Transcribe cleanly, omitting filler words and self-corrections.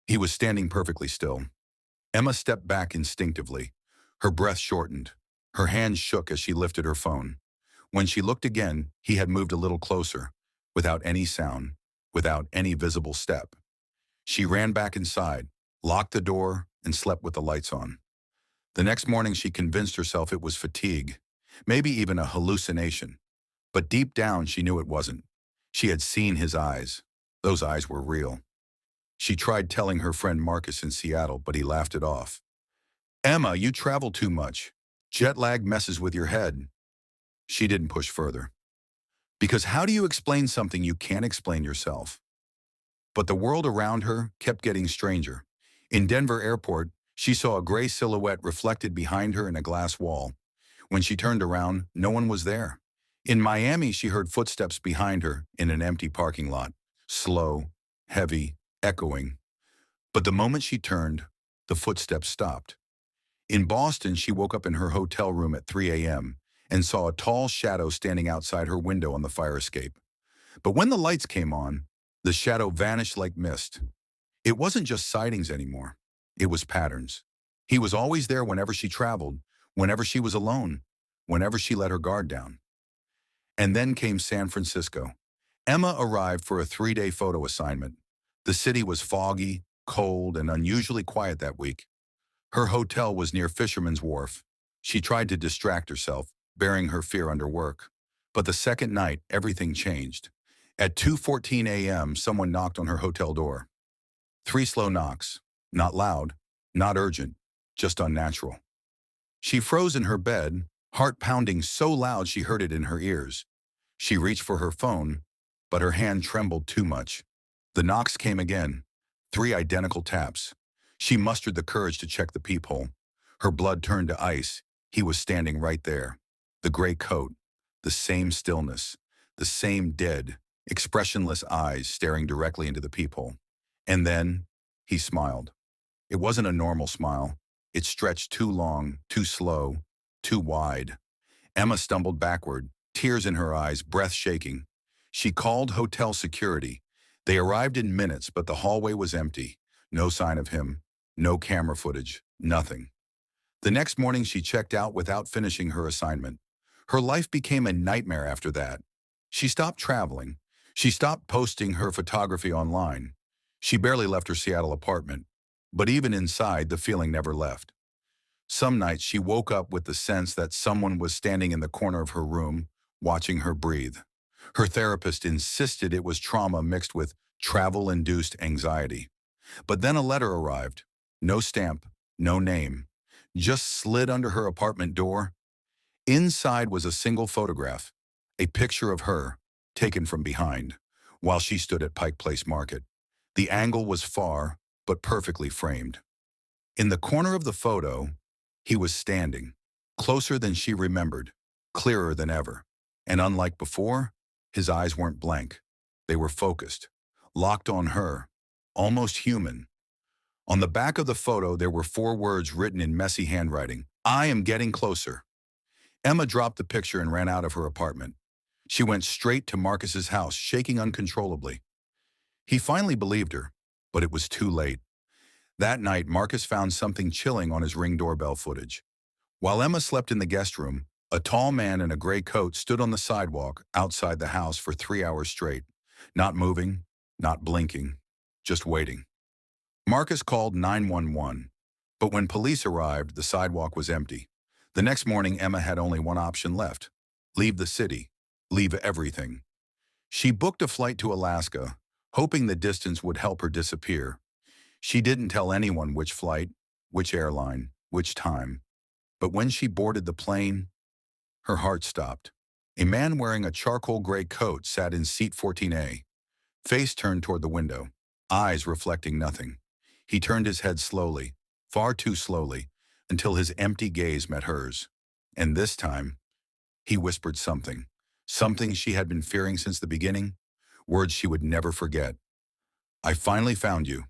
He was standing perfectly still. Emma stepped back instinctively. Her breath shortened. Her hands shook as she lifted her phone. When she looked again, he had moved a little closer, without any sound, without any visible step. She ran back inside, locked the door, and slept with the lights on. The next morning she convinced herself it was fatigue, maybe even a hallucination. But deep down she knew it wasn't. She had seen his eyes. Those eyes were real. She tried telling her friend Marcus in Seattle, but he laughed it off. "Emma, you travel too much. Jet lag messes with your head." She didn't push further. Because how do you explain something you can't explain yourself? But the world around her kept getting stranger. In Denver airport, she saw a gray silhouette reflected behind her in a glass wall. When she turned around, no one was there. In Miami, she heard footsteps behind her in an empty parking lot. Slow, heavy, echoing. But the moment she turned, the footsteps stopped. In Boston, she woke up in her hotel room at 3 a.m. and saw a tall shadow standing outside her window on the fire escape. But when the lights came on, the shadow vanished like mist. It wasn't just sightings anymore. It was patterns. He was always there whenever she traveled, whenever she was alone, whenever she let her guard down. And then came San Francisco. Emma arrived for a 3-day photo assignment. The city was foggy, cold, and unusually quiet that week. Her hotel was near Fisherman's Wharf. She tried to distract herself, bearing her fear under work. But the second night, everything changed. At 2:14 a.m., someone knocked on her hotel door. 3 slow knocks. Not loud, not urgent, just unnatural. She froze in her bed, heart pounding so loud she heard it in her ears. She reached for her phone, but her hand trembled too much. The knocks came again, 3 identical taps. She mustered the courage to check the peephole. Her blood turned to ice. He was standing right there. The gray coat, the same stillness, the same dead, expressionless eyes staring directly into the peephole. And then, he smiled. It wasn't a normal smile. It stretched too long, too slow, too wide. Emma stumbled backward, tears in her eyes, breath shaking. She called hotel security. They arrived in minutes, but the hallway was empty. No sign of him, no camera footage, nothing. The next morning she checked out without finishing her assignment. Her life became a nightmare after that. She stopped traveling. She stopped posting her photography online. She barely left her Seattle apartment. But even inside, the feeling never left. Some nights she woke up with the sense that someone was standing in the corner of her room, watching her breathe. Her therapist insisted it was trauma mixed with travel-induced anxiety. But then a letter arrived. No stamp, no name. Just slid under her apartment door. Inside was a single photograph, a picture of her, taken from behind, while she stood at Pike Place Market. The angle was far, but perfectly framed. In the corner of the photo, he was standing, closer than she remembered, clearer than ever. And unlike before, his eyes weren't blank. They were focused, locked on her, almost human. On the back of the photo, there were 4 words written in messy handwriting. "I am getting closer." Emma dropped the picture and ran out of her apartment. She went straight to Marcus's house, shaking uncontrollably. He finally believed her, but it was too late. That night, Marcus found something chilling on his Ring doorbell footage. While Emma slept in the guest room, a tall man in a gray coat stood on the sidewalk outside the house for 3 hours straight, not moving, not blinking, just waiting. Marcus called 911, but when police arrived, the sidewalk was empty. The next morning, Emma had only one option left: leave the city, leave everything. She booked a flight to Alaska, hoping the distance would help her disappear. She didn't tell anyone which flight, which airline, which time. But when she boarded the plane, her heart stopped. A man wearing a charcoal gray coat sat in seat 14A, face turned toward the window, eyes reflecting nothing. He turned his head slowly, far too slowly, until his empty gaze met hers. And this time, he whispered something, something she had been fearing since the beginning, words she would never forget. "I finally found you.